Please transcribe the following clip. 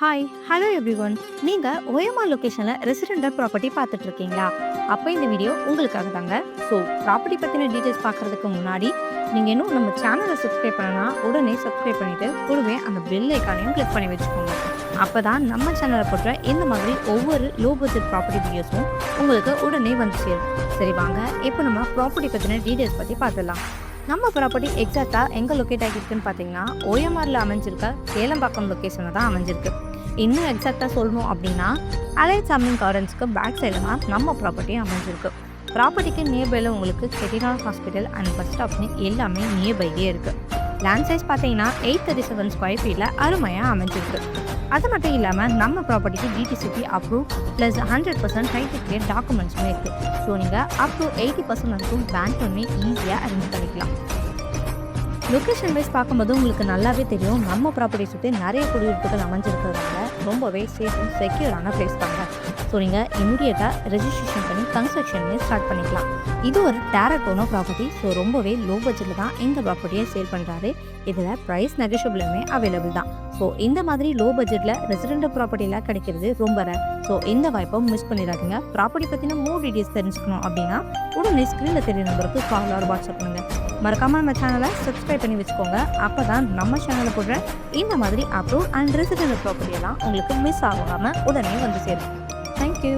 Hi hello everyone. நீங்கள் OMR லொக்கேஷனில் residential property பார்த்துட்டு இருக்கீங்களா? அப்போ இந்த வீடியோ உங்களுக்காக தாங்க. ஸோ ப்ராப்பர்ட்டி பற்றின டீட்டெயில்ஸ் பார்க்குறதுக்கு முன்னாடி நீங்கள் இன்னும் நம்ம சேனலை சப்ஸ்கிரைப் பண்ணனா உடனே சப்ஸ்கிரைப் பண்ணிவிட்டு கூடவே அந்த பெல் ஐக்கானையும் கிளிக் பண்ணி வச்சுக்கோங்க. அப்போ தான் நம்ம சேனலை போட்ட இந்த மாதிரி ஒவ்வொரு லோ பட்ஜெட் ப்ராப்பர்ட்டி வீடியோஸும் உங்களுக்கு உடனே வந்து சேரும். சரி வாங்க, இப்போ நம்ம ப்ராப்பர்ட்டி பற்றின டீட்டெயில்ஸ் பற்றி பார்த்துடலாம். நம்ம ப்ராப்பர்ட்டி எக்ஸாக்டாக எங்கே லொக்கேட் ஆகியிருக்குன்னு பார்த்தீங்கன்னா, ஓஎம்ஆரில் அமைஞ்சிருக்க கேளம்பாக்கம் லொக்கேஷனில் தான் அமைஞ்சிருக்கு. இன்னும் எக்ஸாக்டாக சொல்லணும் அப்படின்னா, அலைட் சாமிங் கார்டன்ஸ்க்கு பேக் சைடில் தான் நம்ம ப்ராப்பர்ட்டி அமைஞ்சிருக்கு. ப்ராப்பர்ட்டிக்கு நியர்பையில் உங்களுக்கு செட்டிநாடு ஹாஸ்பிட்டல் அண்ட் பஸ் ஸ்டாப்னு எல்லாமே நியர்பைலே இருக்குது. லேண்ட் சைஸ் பார்த்தீங்கன்னா 837 ஸ்கொயர் ஃபீட்டில் அருமையாக அமைஞ்சிருக்கு. அது மட்டும் இல்லாமல் நம்ம ப்ராப்பர்ட்டிக்கு DTCP approve plus 100% right clear டாக்குமெண்ட்ஸுமே இருக்குது. ஸோ நீங்கள் அப் டு 80% வரைக்கும் பேங்க் லோனுமே ஈஸியாக அரேஞ்ச் பண்ணிக்கலாம். லொக்கேஷன் வைஸ் பார்க்கும்போது உங்களுக்கு நல்லாவே தெரியும், நம்ம ப்ராப்பர்ட்டி சுற்றி நிறைய குடியிருப்புகள் அமைஞ்சிருக்கிறதுனால ரொம்பவே சேஃப் அண்ட் செக்யூரான பிளேஸ் தாங்க. ஸோ நீங்கள் இமீடியட்டாக ரெஜிஸ்ட்ரேஷன் பண்ணி கன்ஸ்ட்ரக்ஷனுமே ஸ்டார்ட் பண்ணிக்கலாம். இது ஒரு டேரக்ட் ஓனர் ப்ராப்பர்ட்டி. ஸோ ரொம்பவே லோ பட்ஜெட்டில் தான் இந்த ப்ராப்பர்ட்டியை சேல் பண்ணுறாரு. இதில் ப்ரைஸ் நெகோஷியபிளுமே அவைலபிள் தான். ஸோ இந்த மாதிரி லோ பட்ஜெட்டில் ரெசிடென்டல் ப்ராப்பர்ட்டியில் கிடைக்கிறது ரொம்ப ரேர். ஸோ இந்த வாய்ப்பை மிஸ் பண்ணிடாதீங்க. ப்ராப்பர்ட்டி பற்றின மோர் டீட்டெயில்ஸ் தெரிஞ்சுக்கணும் அப்படின்னா உடனே ஸ்க்ரீனில் தெரிய நம்பருக்கு கால் ஆர் வாட்ஸ்அப் பண்ணுங்கள். மறக்காமல் நம்ம சேனலை சப்ஸ்கிரைப் பண்ணி வச்சுக்கோங்க. அப்போ தான் நம்ம சேனலில் போடுற இந்த மாதிரி அப்ரூவ் அண்ட் ரெசிடென்டல் ப்ராப்பர்ட்டி எல்லாம் உங்களுக்கு மிஸ் ஆகாமல் உடனே வந்து சேரும். தேங்க்யூ.